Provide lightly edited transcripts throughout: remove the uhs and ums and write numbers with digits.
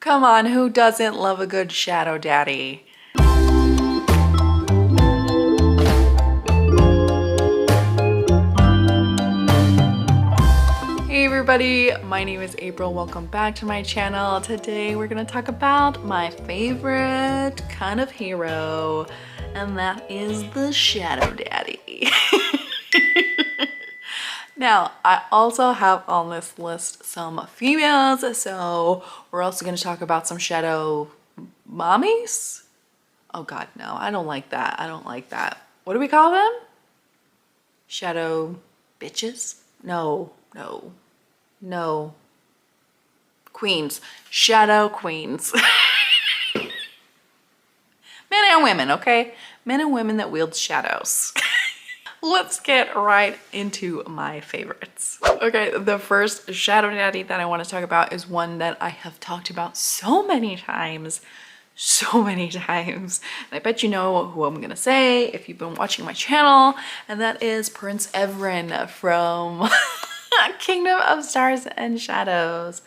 Come on, who doesn't love a good shadow daddy? Hey everybody, my name is April. Welcome back to my channel. Today we're gonna talk about my favorite kind of hero, and that is the shadow daddy. Now, I also have on this list some females, so we're also going to talk about some shadow mommies. Oh God, no, I don't like that. I don't like that. What do we call them? Shadow bitches? No. Queens. Shadow queens. Men and women, okay? Men and women that wield shadows. Let's get right into my favorites. Okay, the first shadow daddy that I want to talk about is one that I have talked about so many times. And I bet you know who I'm gonna say if you've been watching my channel, and that is Prince Evren from Kingdom of Stars and Shadows.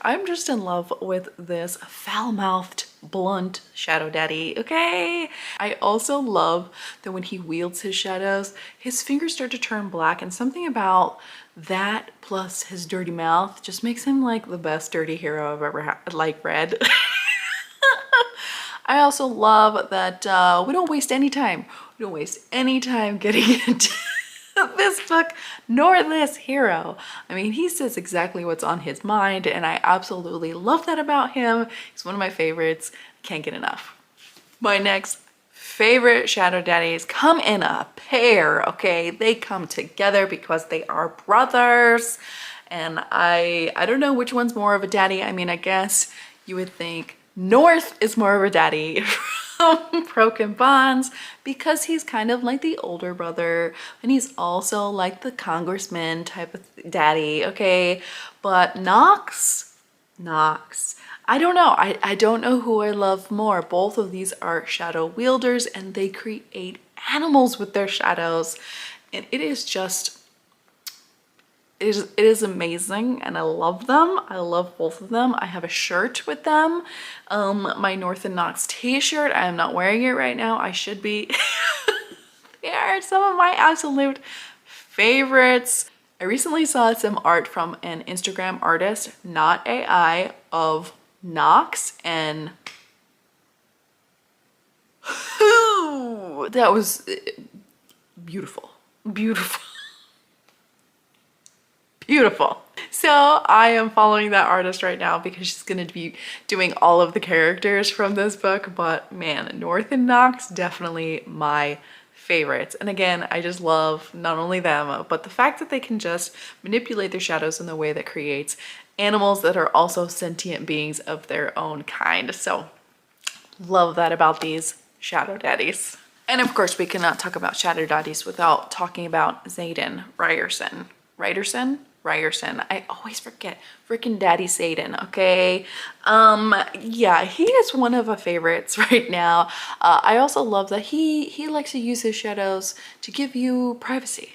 I'm just in love with this foul-mouthed, blunt shadow daddy, okay? I also love that when he wields his shadows, his fingers start to turn black, and something about that plus his dirty mouth just makes him like the best dirty hero I've ever read. I also love that we don't waste any time. We don't waste any time getting into this book nor this hero. I mean, he says exactly what's on his mind, and I absolutely love that about him. He's one of my favorites. Can't get enough. My next favorite shadow daddies come in a pair, okay? They come together because they are brothers, and I don't know which one's more of a daddy. I mean, I guess you would think North is more of a daddy from Broken Bonds because he's kind of like the older brother, and he's also like the congressman type of daddy, okay? But Knox, I don't know. I don't know who I love more. Both of these are shadow wielders, and they create animals with their shadows, and it is just it is amazing, and I love them. I love both of them. I have a shirt with them, my North and Knox t-shirt. I am not wearing it right now. I should be. They are some of my absolute favorites. I recently saw some art from an Instagram artist, not AI, of Knox, and that was beautiful. So I am following that artist right now because she's going to be doing all of the characters from this book. But man, North and Knox, definitely my favorites. And again, I just love not only them, but the fact that they can just manipulate their shadows in the way that creates animals that are also sentient beings of their own kind. So love that about these shadow daddies. And of course, we cannot talk about shadow daddies without talking about Xaden Ryerson. Ryerson. I always forget. Freaking Daddy Xaden, okay? Yeah, he is one of my favorites right now. I also love that he likes to use his shadows to give you privacy.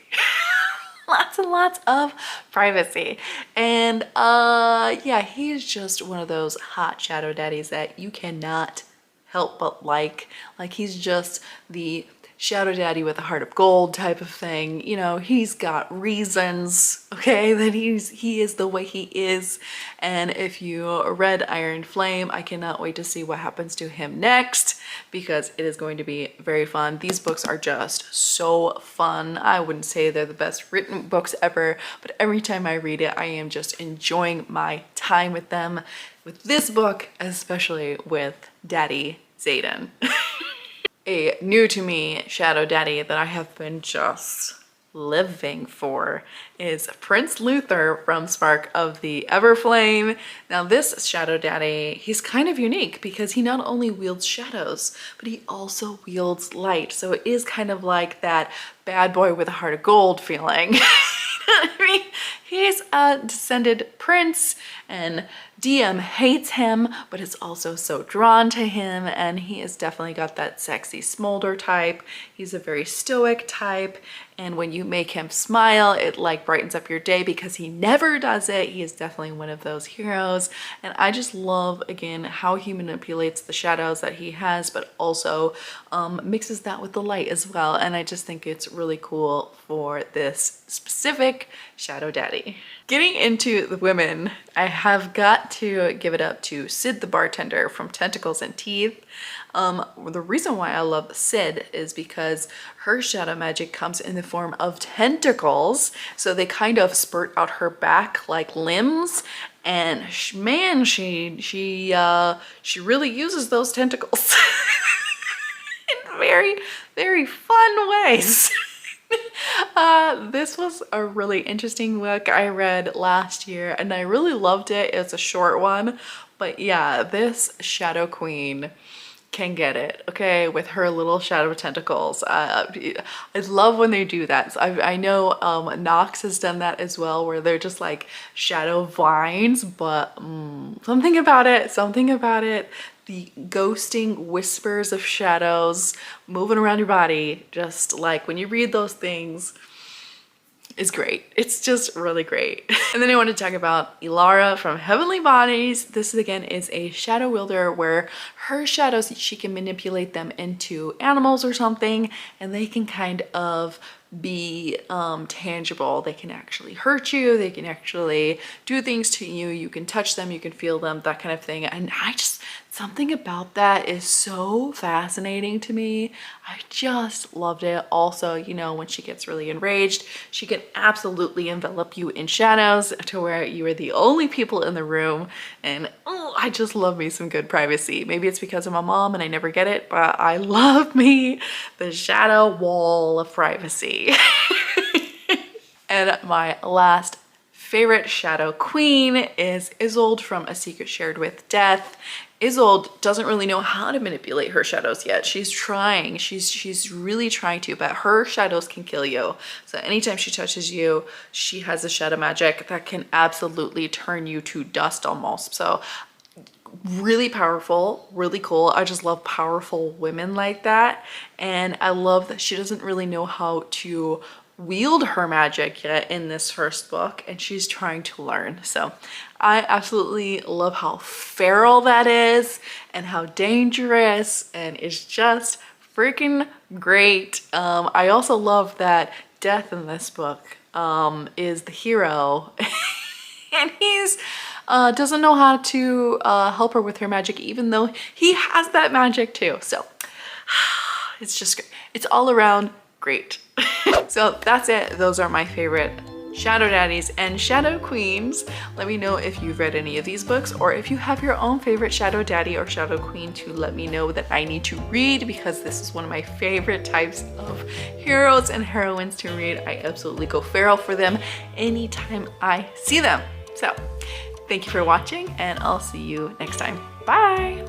Lots and lots of privacy. And yeah, he's just one of those hot shadow daddies that you cannot help but like. Like, he's just the shadow daddy with a heart of gold type of thing. You know, he's got reasons, okay, that he is the way he is. And if you read Iron Flame, I cannot wait to see what happens to him next, because it is going to be very fun. These books are just so fun. I wouldn't say they're the best written books ever, but every time I read it, I am just enjoying my time with them. With this book, especially with Daddy Xaden. A new to me shadow daddy that I have been just living for is Prince Luther from Spark of the Everflame. Now this shadow daddy, he's kind of unique because he not only wields shadows, but he also wields light. So it is kind of like that bad boy with a heart of gold feeling. I mean, he's a descended prince, and DM hates him, but is also so drawn to him, and he has definitely got that sexy smolder type. He's a very stoic type, and when you make him smile, it like brightens up your day because he never does it. He is definitely one of those heroes, and I just love, again, how he manipulates the shadows that he has, but also mixes that with the light as well, and I just think it's really cool for this specific shadow daddy. Getting into the women, I have got to give it up to Sid the bartender from Tentacles and Teeth. The reason why I love Sid is because her shadow magic comes in the form of tentacles, so they kind of spurt out her back like limbs, and man, she really uses those tentacles in very, very fun ways. This was a really interesting book I read last year, and I really loved it. It's a short one, but yeah, this Shadow Queen can get it, okay, with her little shadow tentacles. I love when they do that. So I know Nox has done that as well, where they're just like shadow vines, but something about it, the ghosting whispers of shadows moving around your body, just like when you read those things, is great. It's just really great. And then I want to talk about Ilara from Heavenly Bodies. This again is a shadow wielder where her shadows, she can manipulate them into animals or something, and they can kind of be tangible. They can actually hurt you, they can actually do things to you, you can touch them, you can feel them, that kind of thing. And something about that is so fascinating to me. I just loved it. Also, you know, when she gets really enraged, she can absolutely envelop you in shadows to where you are the only people in the room. And oh, I just love me some good privacy. Maybe it's because I'm a mom and I never get it, but I love me the shadow wall of privacy. And my last favorite shadow queen is Isolde from A Secret Shared with Death. Isolde doesn't really know how to manipulate her shadows yet. She's trying, she's really trying to, but her shadows can kill you. So anytime she touches you, she has a shadow magic that can absolutely turn you to dust almost. So really powerful, really cool. I just love powerful women like that. And I love that she doesn't really know how to wield her magic yet in this first book, and she's trying to learn. So I absolutely love how feral that is and how dangerous, and it's just freaking great. I also love that Death in this book is the hero and he's doesn't know how to help her with her magic, even though he has that magic too. So it's just great. It's all around great. So that's it. Those are my favorite shadow daddies and shadow queens. Let me know if you've read any of these books, or if you have your own favorite shadow daddy or shadow queen to let me know that I need to read, because this is one of my favorite types of heroes and heroines to read. I absolutely go feral for them anytime I see them. So thank you for watching, and I'll see you next time. Bye.